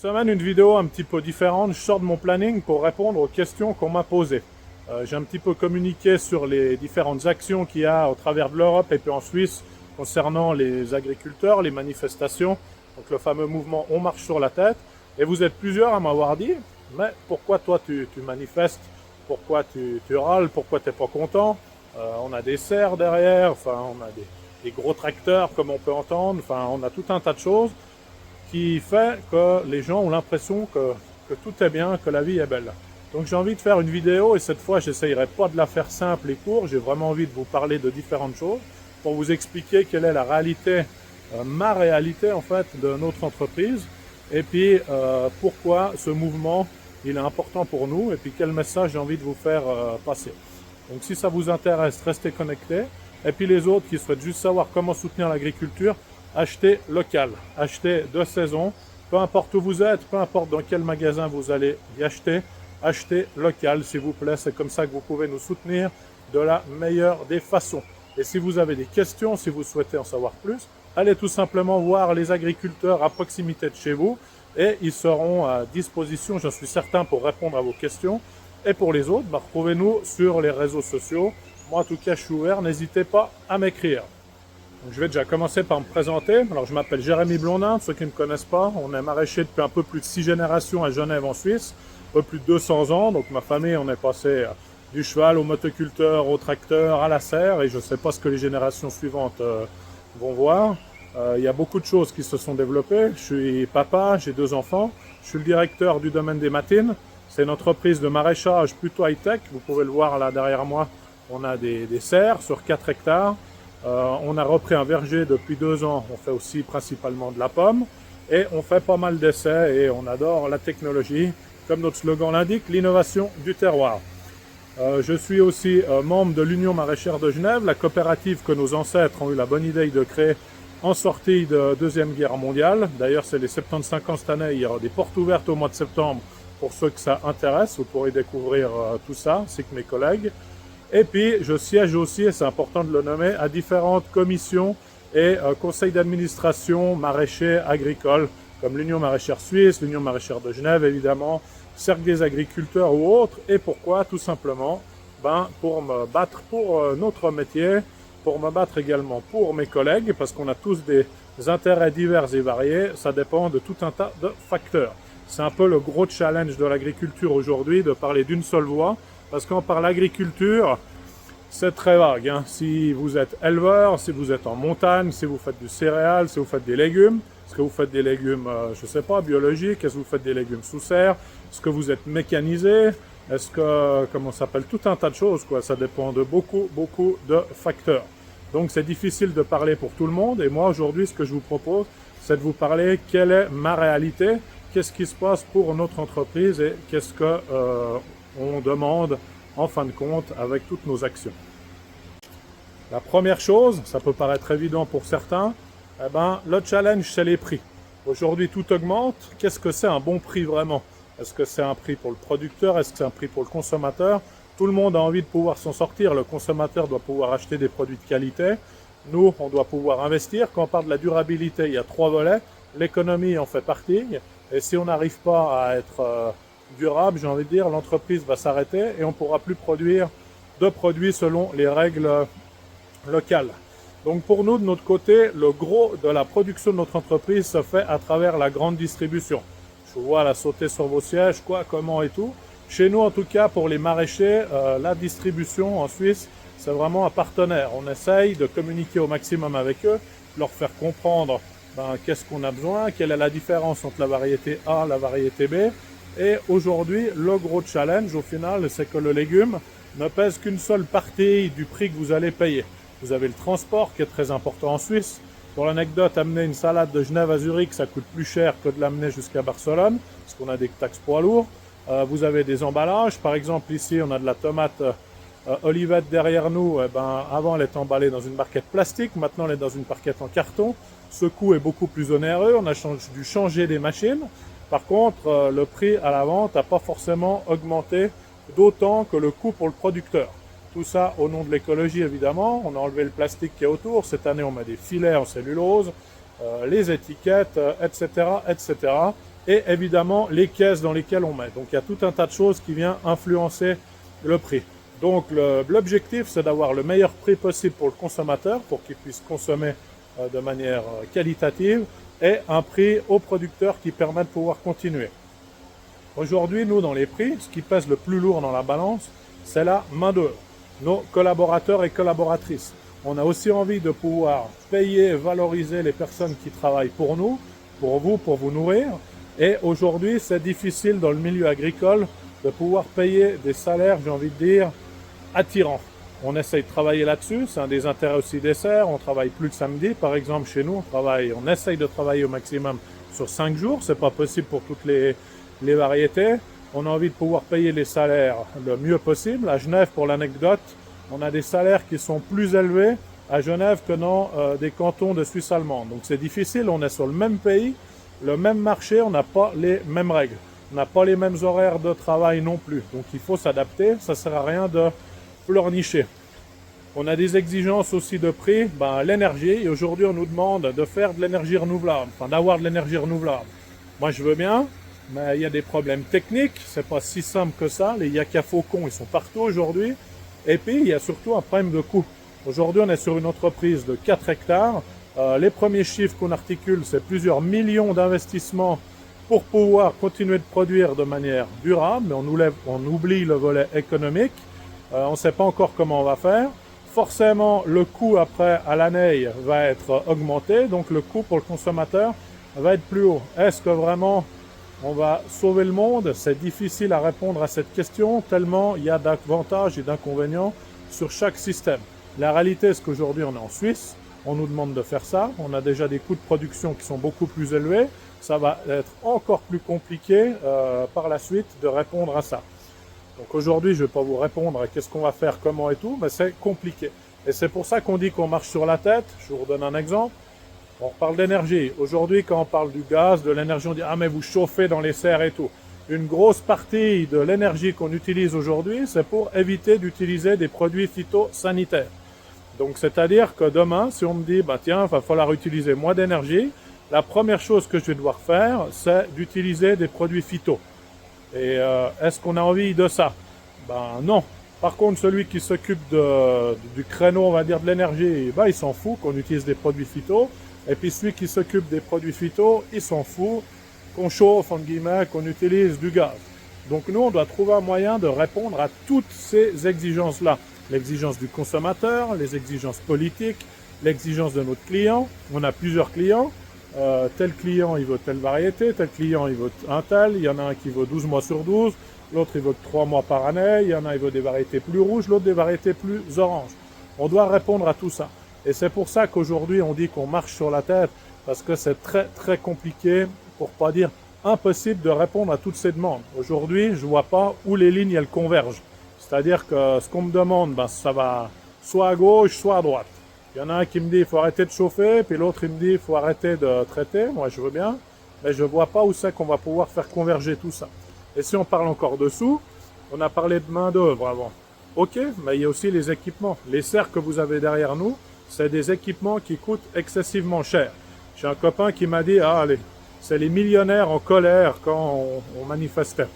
semaine, une vidéo un petit peu différente. Je sors de mon planning pour répondre aux questions qu'on m'a posées. J'ai un petit peu communiqué sur les différentes actions qu'il y a au travers de l'Europe et puis en Suisse concernant les agriculteurs, les manifestations, donc le fameux mouvement On marche sur la tête. Et vous êtes plusieurs à m'avoir dit, mais pourquoi toi tu manifestes, pourquoi tu râles, pourquoi tu n'es pas content? On a des serres derrière, enfin on a des gros tracteurs comme on peut entendre, enfin on a tout un tas de choses qui fait que les gens ont l'impression que tout est bien, que la vie est belle. Donc j'ai envie de faire une vidéo et cette fois j'essayerai pas de la faire simple et court, j'ai vraiment envie de vous parler de différentes choses pour vous expliquer quelle est la réalité, ma réalité en fait de notre entreprise et puis pourquoi ce mouvement il est important pour nous et puis quel message j'ai envie de vous faire passer. Donc si ça vous intéresse, restez connectés et puis les autres qui souhaitent juste savoir comment soutenir l'agriculture, achetez local, achetez de saison, peu importe où vous êtes, peu importe dans quel magasin vous allez y acheter, achetez local s'il vous plaît, c'est comme ça que vous pouvez nous soutenir de la meilleure des façons. Et si vous avez des questions, si vous souhaitez en savoir plus, allez tout simplement voir les agriculteurs à proximité de chez vous et ils seront à disposition, j'en suis certain, pour répondre à vos questions. Et pour les autres, retrouvez-nous sur les réseaux sociaux. Moi en tout cas je suis ouvert, n'hésitez pas à m'écrire. Donc, je vais déjà commencer par me présenter. Alors, je m'appelle Jérémy Blondin, ceux qui ne me connaissent pas. On est maraîcher depuis un peu plus de 6 générations à Genève en Suisse, un peu plus de 200 ans. Donc ma famille, on est passé du cheval au motoculteur, au tracteur, à la serre. Et je ne sais pas ce que les générations suivantes vont voir. Il y a beaucoup de choses qui se sont développées. Je suis papa, j'ai 2 enfants. Je suis le directeur du domaine des Matines. C'est une entreprise de maraîchage plutôt high-tech. Vous pouvez le voir là derrière moi. On a des serres sur 4 hectares. On a repris un verger depuis 2 ans, on fait aussi principalement de la pomme et on fait pas mal d'essais et on adore la technologie, comme notre slogan l'indique, l'innovation du terroir. Je suis aussi membre de l'Union maraîchère de Genève, la coopérative que nos ancêtres ont eu la bonne idée de créer en sortie de Deuxième Guerre mondiale. D'ailleurs c'est les 75 ans cette année, il y aura des portes ouvertes au mois de septembre pour ceux que ça intéresse, vous pourrez découvrir tout ça, ainsi que mes collègues. Et puis, je siège aussi, et c'est important de le nommer, à différentes commissions et conseils d'administration maraîchers agricoles, comme l'Union maraîchère suisse, l'Union maraîchère de Genève, évidemment, Cercle des agriculteurs ou autres. Et pourquoi? Tout simplement, pour me battre pour notre métier, pour me battre également pour mes collègues, parce qu'on a tous des intérêts divers et variés, ça dépend de tout un tas de facteurs. C'est un peu le gros challenge de l'agriculture aujourd'hui, de parler d'une seule voix. Parce qu'on parle agriculture, c'est très vague. Si vous êtes éleveur, si vous êtes en montagne, si vous faites du céréal, si vous faites des légumes, est-ce que vous faites des légumes, je ne sais pas, biologiques, est-ce que vous faites des légumes sous serre, est-ce que vous êtes mécanisé, est-ce que, comment ça s'appelle, tout un tas de choses, quoi. Ça dépend de beaucoup de facteurs. Donc c'est difficile de parler pour tout le monde et moi aujourd'hui ce que je vous propose, c'est de vous parler quelle est ma réalité, qu'est-ce qui se passe pour notre entreprise et qu'est-ce que on demande en fin de compte avec toutes nos actions. La première chose, ça peut paraître évident pour certains, le challenge c'est les prix. Aujourd'hui tout augmente, qu'est-ce que c'est un bon prix vraiment? Est-ce que c'est un prix pour le producteur? Est-ce que c'est un prix pour le consommateur? Tout le monde a envie de pouvoir s'en sortir, le consommateur doit pouvoir acheter des produits de qualité. Nous, on doit pouvoir investir. Quand on parle de la durabilité, il y a 3 volets, l'économie en fait partie, et si on n'arrive pas à être durable, j'ai envie de dire, l'entreprise va s'arrêter et on ne pourra plus produire de produits selon les règles locales. Donc pour nous, de notre côté, le gros de la production de notre entreprise se fait à travers la grande distribution. Je vous vois là sauter sur vos sièges, quoi, comment et tout. Chez nous, en tout cas, pour les maraîchers, la distribution en Suisse, c'est vraiment un partenaire. On essaye de communiquer au maximum avec eux, leur faire comprendre qu'est-ce qu'on a besoin, quelle est la différence entre la variété A et la variété B. Et aujourd'hui, le gros challenge au final, c'est que le légume ne pèse qu'une seule partie du prix que vous allez payer. Vous avez le transport qui est très important en Suisse. Pour l'anecdote, amener une salade de Genève à Zurich, ça coûte plus cher que de l'amener jusqu'à Barcelone, parce qu'on a des taxes poids lourds. Vous avez des emballages. Par exemple, ici, on a de la tomate Olivette derrière nous. Avant, elle est emballée dans une barquette plastique. Maintenant, elle est dans une barquette en carton. Ce coût est beaucoup plus onéreux. On a dû changer des machines. Par contre, le prix à la vente n'a pas forcément augmenté d'autant que le coût pour le producteur. Tout ça au nom de l'écologie évidemment. On a enlevé le plastique qui est autour. Cette année, on met des filets en cellulose, les étiquettes, etc., etc. et évidemment les caisses dans lesquelles on met. Donc il y a tout un tas de choses qui viennent influencer le prix. Donc l'objectif, c'est d'avoir le meilleur prix possible pour le consommateur, pour qu'il puisse consommer de manière qualitative, et un prix au producteur qui permet de pouvoir continuer. Aujourd'hui, nous, dans les prix, ce qui pèse le plus lourd dans la balance, c'est la main-d'œuvre, nos collaborateurs et collaboratrices. On a aussi envie de pouvoir payer et valoriser les personnes qui travaillent pour nous, pour vous nourrir. Et aujourd'hui, c'est difficile dans le milieu agricole de pouvoir payer des salaires, j'ai envie de dire, attirants. On essaye de travailler là-dessus, c'est un des intérêts aussi des serres. On travaille plus le samedi, par exemple chez nous, on essaye de travailler au maximum sur 5 jours. C'est pas possible pour toutes les variétés. On a envie de pouvoir payer les salaires le mieux possible. À Genève, pour l'anecdote, on a des salaires qui sont plus élevés à Genève que dans des cantons de Suisse allemande. Donc c'est difficile, on est sur le même pays, le même marché, on n'a pas les mêmes règles. On n'a pas les mêmes horaires de travail non plus. Donc il faut s'adapter, ça ne sert à rien de pleurnicher. On a des exigences aussi de prix, l'énergie. Et aujourd'hui, on nous demande de faire de l'énergie renouvelable, d'avoir de l'énergie renouvelable. Moi, je veux bien, mais il y a des problèmes techniques. C'est pas si simple que ça. Les Yaka Faucons, ils sont partout aujourd'hui. Et puis, il y a surtout un problème de coût. Aujourd'hui, on est sur une entreprise de 4 hectares. Les premiers chiffres qu'on articule, c'est plusieurs millions d'investissements pour pouvoir continuer de produire de manière durable. Mais on oublie le volet économique. On ne sait pas encore comment on va faire. Forcément, le coût après à l'année va être augmenté. Donc, le coût pour le consommateur va être plus haut. Est-ce que vraiment on va sauver le monde? C'est difficile à répondre à cette question, tellement il y a d'avantages et d'inconvénients sur chaque système. La réalité, c'est qu'aujourd'hui, on est en Suisse, on nous demande de faire ça, on a déjà des coûts de production qui sont beaucoup plus élevés, ça va être encore plus compliqué par la suite de répondre à ça. Donc aujourd'hui, je ne vais pas vous répondre à qu'est-ce qu'on va faire, comment et tout, mais c'est compliqué. Et c'est pour ça qu'on dit qu'on marche sur la tête. Je vous redonne un exemple. On parle d'énergie. Aujourd'hui, quand on parle du gaz, de l'énergie, on dit « Ah, mais vous chauffez dans les serres et tout ». Une grosse partie de l'énergie qu'on utilise aujourd'hui, c'est pour éviter d'utiliser des produits phytosanitaires. Donc, c'est-à-dire que demain, si on me dit « Tiens, il va falloir utiliser moins d'énergie », la première chose que je vais devoir faire, c'est d'utiliser des produits phyto. Et est-ce qu'on a envie de ça? Non. Par contre, celui qui s'occupe du créneau, on va dire, de l'énergie, il s'en fout qu'on utilise des produits phyto. Et puis celui qui s'occupe des produits phyto, il s'en fout qu'on chauffe, entre guillemets, qu'on utilise du gaz. Donc nous, on doit trouver un moyen de répondre à toutes ces exigences-là. L'exigence du consommateur, les exigences politiques, l'exigence de notre client. On a plusieurs clients. Tel client, il veut telle variété, tel client, il veut un tel. Il y en a un qui veut 12 mois sur 12, l'autre, il veut 3 mois par année. Il y en a, il veut des variétés plus rouges, l'autre, des variétés plus oranges. On doit répondre à tout ça. Et c'est pour ça qu'aujourd'hui, on dit qu'on marche sur la tête, parce que c'est très, très compliqué, pour pas dire impossible, de répondre à toutes ces demandes. Aujourd'hui, je vois pas où les lignes, elles convergent. C'est-à-dire que ce qu'on me demande, ça va soit à gauche, soit à droite. Il y en a un qui me dit il faut arrêter de chauffer, puis l'autre il me dit il faut arrêter de traiter. Moi je veux bien, mais je ne vois pas où c'est qu'on va pouvoir faire converger tout ça. Et si on parle encore dessous, on a parlé de main d'œuvre avant. Ok, mais il y a aussi les équipements. Les serres que vous avez derrière nous, c'est des équipements qui coûtent excessivement cher. J'ai un copain qui m'a dit allez, c'est les millionnaires en colère quand on manifestait.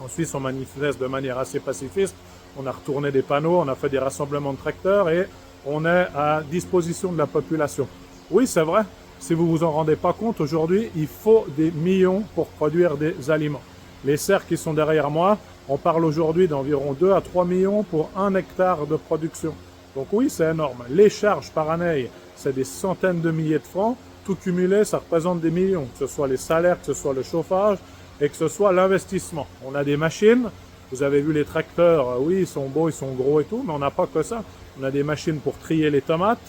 En Suisse, on manifeste de manière assez pacifiste. On a retourné des panneaux, on a fait des rassemblements de tracteurs et on est à disposition de la population. Oui, c'est vrai. Si vous vous en rendez pas compte, aujourd'hui, il faut des millions pour produire des aliments. Les serres qui sont derrière moi, on parle aujourd'hui d'environ 2 à 3 millions pour 1 hectare de production. Donc oui, c'est énorme. Les charges par année, c'est des centaines de milliers de francs. Tout cumulé, ça représente des millions. Que ce soit les salaires, que ce soit le chauffage et que ce soit l'investissement. On a des machines. Vous avez vu les tracteurs, oui, ils sont beaux, ils sont gros et tout, mais on n'a pas que ça. On a des machines pour trier les tomates,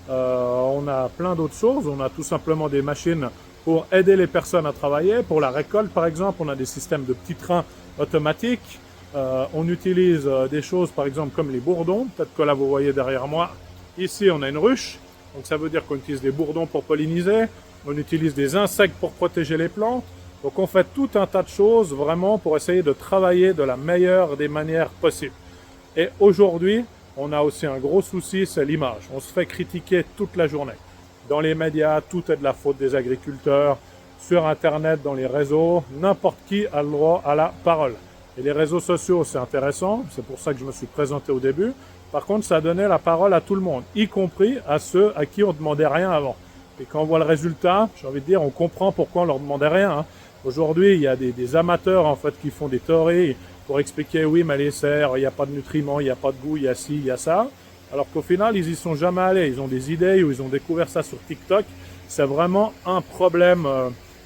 on a plein d'autres choses. On a tout simplement des machines pour aider les personnes à travailler. Pour la récolte, par exemple, on a des systèmes de petits trains automatiques. On utilise des choses, par exemple, comme les bourdons. Peut-être que là, vous voyez derrière moi, ici, on a une ruche. Donc, ça veut dire qu'on utilise des bourdons pour polliniser. On utilise des insectes pour protéger les plantes. Donc on fait tout un tas de choses vraiment pour essayer de travailler de la meilleure des manières possibles. Et aujourd'hui, on a aussi un gros souci, c'est l'image. On se fait critiquer toute la journée. Dans les médias, tout est de la faute des agriculteurs. sur Internet, dans les réseaux. N'importe qui a le droit à la parole. Et les réseaux sociaux, c'est intéressant, c'est pour ça que je me suis présenté au début. Par contre, ça a donné la parole à tout le monde, y compris à ceux à qui on ne demandait rien avant. Et quand on voit le résultat, j'ai envie de dire, on comprend pourquoi on leur demandait rien. Hein. Aujourd'hui, il y a des amateurs en fait qui font des théories pour expliquer oui, mais les serres, il n'y a pas de nutriments, il n'y a pas de goût, il y a ci, il y a ça. Alors qu'au final, ils y sont jamais allés. Ils ont des idées ou ils ont découvert ça sur TikTok. C'est vraiment un problème.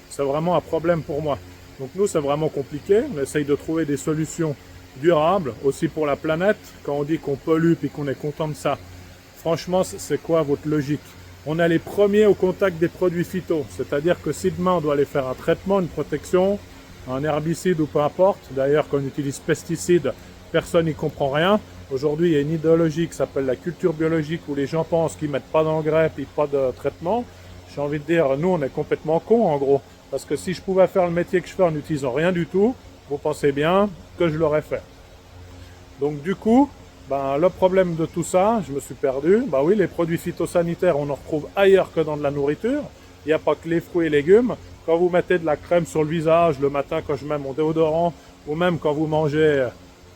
C'est vraiment un problème pour moi. Donc nous, c'est vraiment compliqué. On essaye de trouver des solutions durables, aussi pour la planète. Quand on dit qu'on pollue et qu'on est content de ça, franchement, c'est quoi votre logique? On est les premiers au contact des produits phyto. C'est-à-dire que si demain, on doit aller faire un traitement, une protection, un herbicide ou peu importe. D'ailleurs, quand on utilise pesticides, personne n'y comprend rien. Aujourd'hui, il y a une idéologie qui s'appelle la culture biologique où les gens pensent qu'ils ne mettent pas d'engrais et pas de traitement. J'ai envie de dire, nous, on est complètement cons en gros. Parce que si je pouvais faire le métier que je fais en n'utilisant rien du tout, vous pensez bien que je l'aurais fait. Donc du coup, le problème de tout ça, je me suis perdu. Oui, les produits phytosanitaires, on en retrouve ailleurs que dans de la nourriture. Il n'y a pas que les fruits et légumes. Quand vous mettez de la crème sur le visage le matin quand je mets mon déodorant, ou même quand vous mangez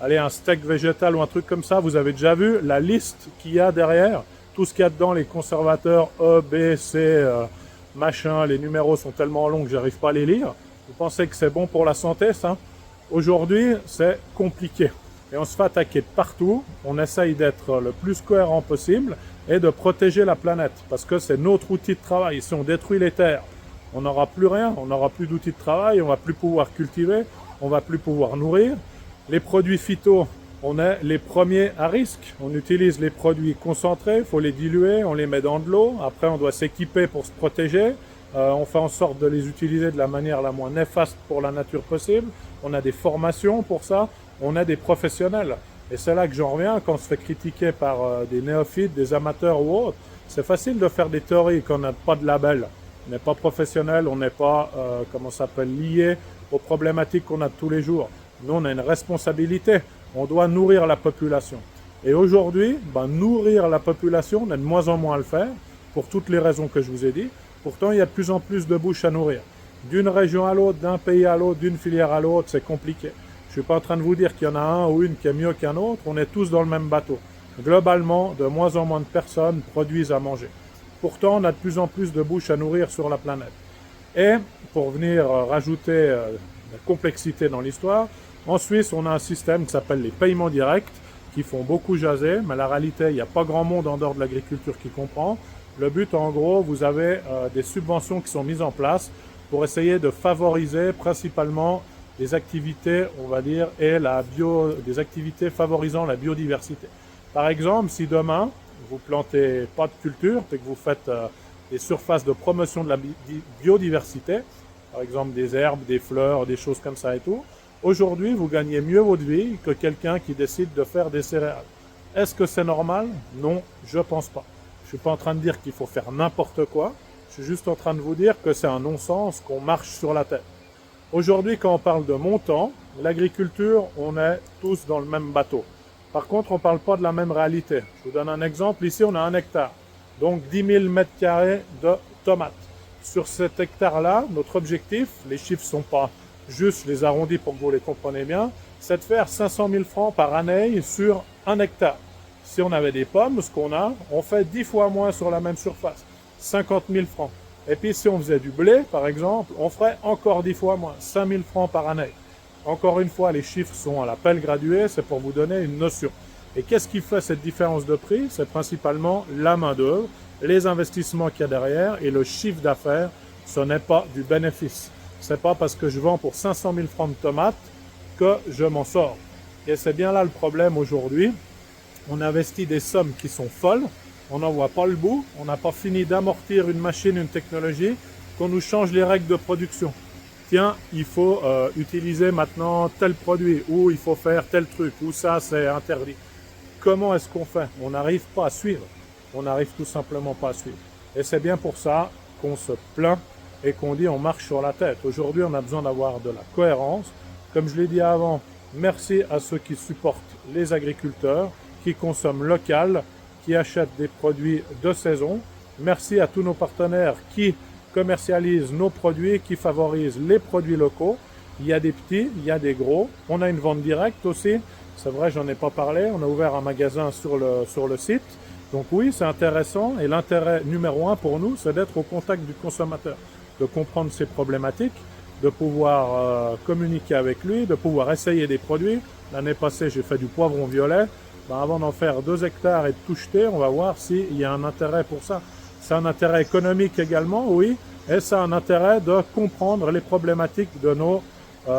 un steak végétal ou un truc comme ça, vous avez déjà vu la liste qu'il y a derrière. Tout ce qu'il y a dedans, les conservateurs E, B, C, machin, les numéros sont tellement longs que j'arrive pas à les lire. Vous pensez que c'est bon pour la santé, ça? Aujourd'hui, c'est compliqué. Et on se fait attaquer de partout. On essaye d'être le plus cohérent possible et de protéger la planète. Parce que c'est notre outil de travail. Si on détruit les terres, on n'aura plus rien. On n'aura plus d'outils de travail. On va plus pouvoir cultiver. On va plus pouvoir nourrir. Les produits phyto, on est les premiers à risque. On utilise les produits concentrés. Il faut les diluer. On les met dans de l'eau. Après, on doit s'équiper pour se protéger. On fait en sorte de les utiliser de la manière la moins néfaste pour la nature possible. On a des formations pour ça. On a des professionnels. Et c'est là que j'en reviens quand on se fait critiquer par des néophytes, des amateurs ou autres. C'est facile de faire des théories quand on n'a pas de label. On n'est pas professionnel, on n'est pas, lié aux problématiques qu'on a de tous les jours. Nous, on a une responsabilité. On doit nourrir la population. Et aujourd'hui, nourrir la population, on a de moins en moins à le faire, pour toutes les raisons que je vous ai dit. Pourtant, il y a de plus en plus de bouches à nourrir. D'une région à l'autre, d'un pays à l'autre, d'une filière à l'autre, c'est compliqué. Je ne suis pas en train de vous dire qu'il y en a un ou une qui est mieux qu'un autre. On est tous dans le même bateau. Globalement, de moins en moins de personnes produisent à manger. Pourtant, on a de plus en plus de bouches à nourrir sur la planète. Et pour venir rajouter la complexité dans l'histoire, en Suisse, on a un système qui s'appelle les paiements directs, qui font beaucoup jaser, mais la réalité, il n'y a pas grand monde en dehors de l'agriculture qui comprend. Le but, en gros, vous avez des subventions qui sont mises en place pour essayer de favoriser principalement des activités, on va dire, des activités favorisant la biodiversité. Par exemple, si demain, vous plantez pas de culture, et que vous faites des surfaces de promotion de la biodiversité, par exemple des herbes, des fleurs, des choses comme ça et tout, aujourd'hui, vous gagnez mieux votre vie que quelqu'un qui décide de faire des céréales. Est-ce que c'est normal? Non, je pense pas. Je suis pas en train de dire qu'il faut faire n'importe quoi. Je suis juste en train de vous dire que c'est un non-sens, qu'on marche sur la tête. Aujourd'hui, quand on parle de montant, l'agriculture, on est tous dans le même bateau. Par contre, on ne parle pas de la même réalité. Je vous donne un exemple. Ici, on a 1 hectare. Donc, 10 000 mètres carrés de tomates. Sur cet hectare-là, notre objectif, les chiffres ne sont pas juste, je les arrondis pour que vous les compreniez bien, c'est de faire 500 000 francs par année sur 1 hectare. Si on avait des pommes, ce qu'on a, on fait 10 fois moins sur la même surface. 50 000 francs. Et puis si on faisait du blé, par exemple, on ferait encore 10 fois moins, 5 000 francs par année. Encore une fois, les chiffres sont à l'appel gradué, c'est pour vous donner une notion. Et qu'est-ce qui fait cette différence de prix? C'est principalement la main-d'œuvre, les investissements qu'il y a derrière et le chiffre d'affaires. Ce n'est pas du bénéfice. Ce n'est pas parce que je vends pour 500 000 francs de tomates que je m'en sors. Et c'est bien là le problème aujourd'hui. On investit des sommes qui sont folles. On n'en voit pas le bout, on n'a pas fini d'amortir une machine, une technologie, qu'on nous change les règles de production. Tiens, il faut utiliser maintenant tel produit, ou il faut faire tel truc, ou ça c'est interdit. Comment est-ce qu'on fait? On n'arrive pas à suivre. On n'arrive tout simplement pas à suivre. Et c'est bien pour ça qu'on se plaint et qu'on dit on marche sur la tête. Aujourd'hui, on a besoin d'avoir de la cohérence. Comme je l'ai dit avant, merci à ceux qui supportent les agriculteurs, qui consomment local, qui achètent des produits de saison. Merci à tous nos partenaires qui commercialise nos produits, qui favorise les produits locaux. Il y a des petits, il y a des gros. On a une vente directe aussi. C'est vrai, j'en ai pas parlé. On a ouvert un magasin sur le site. Donc oui, c'est intéressant. Et l'intérêt numéro un pour nous, c'est d'être au contact du consommateur, de comprendre ses problématiques, de pouvoir communiquer avec lui, de pouvoir essayer des produits. L'année passée, j'ai fait du poivron violet. Ben, avant d'en faire 2 hectares et de tout jeter, on va voir s'il y a un intérêt pour ça. C'est un intérêt économique également, oui, et c'est un intérêt de comprendre les problématiques de nos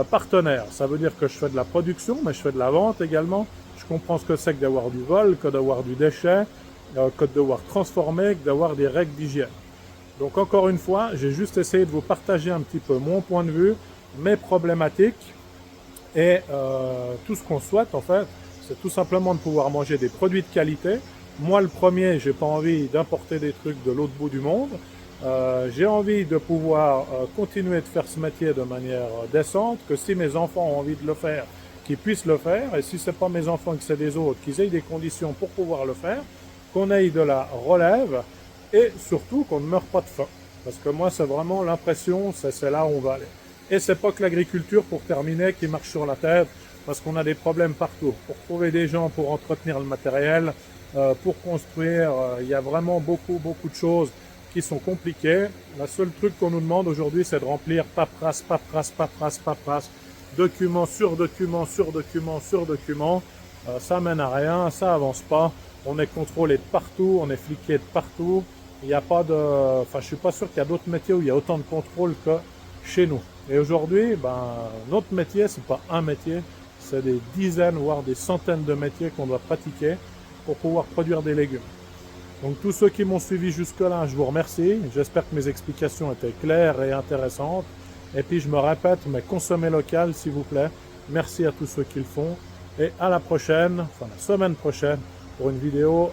partenaires. Ça veut dire que je fais de la production, mais je fais de la vente également. Je comprends ce que c'est que d'avoir du vol, que d'avoir du déchet, que de devoir transformer, que d'avoir des règles d'hygiène. Donc encore une fois, j'ai juste essayé de vous partager un petit peu mon point de vue, mes problématiques et tout ce qu'on souhaite en fait, c'est tout simplement de pouvoir manger des produits de qualité. Moi le premier, j'ai pas envie d'importer des trucs de l'autre bout du monde. J'ai envie de pouvoir continuer de faire ce métier de manière décente, que si mes enfants ont envie de le faire, qu'ils puissent le faire, et si c'est pas mes enfants que c'est des autres, qu'ils aient des conditions pour pouvoir le faire, qu'on ait de la relève et surtout qu'on ne meure pas de faim. Parce que moi c'est vraiment l'impression, c'est là où on va aller. Et c'est pas que l'agriculture, pour terminer, qui marche sur la tête, parce qu'on a des problèmes partout. Pour trouver des gens pour entretenir le matériel, pour construire, il y a vraiment beaucoup de choses qui sont compliquées. Le seul truc qu'on nous demande aujourd'hui, c'est de remplir paperasse, document sur document sur document sur document. Ça mène à rien, ça avance pas. On est contrôlé de partout, on est fliqué de partout. Il n'y a pas de, enfin, je suis pas sûr qu'il y a d'autres métiers où il y a autant de contrôle que chez nous. Et aujourd'hui, notre métier, c'est pas un métier, c'est des dizaines, voire des centaines de métiers qu'on doit pratiquer pour pouvoir produire des légumes. Donc tous ceux qui m'ont suivi jusque-là, je vous remercie. J'espère que mes explications étaient claires et intéressantes. Et puis je me répète, mais consommez local s'il vous plaît. Merci à tous ceux qui le font. Et à la prochaine, enfin la semaine prochaine, pour une vidéo,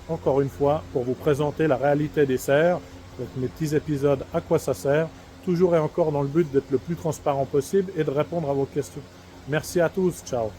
encore une fois, pour vous présenter la réalité des serres. Donc mes petits épisodes, à quoi ça sert. Toujours et encore dans le but d'être le plus transparent possible et de répondre à vos questions. Merci à tous, ciao.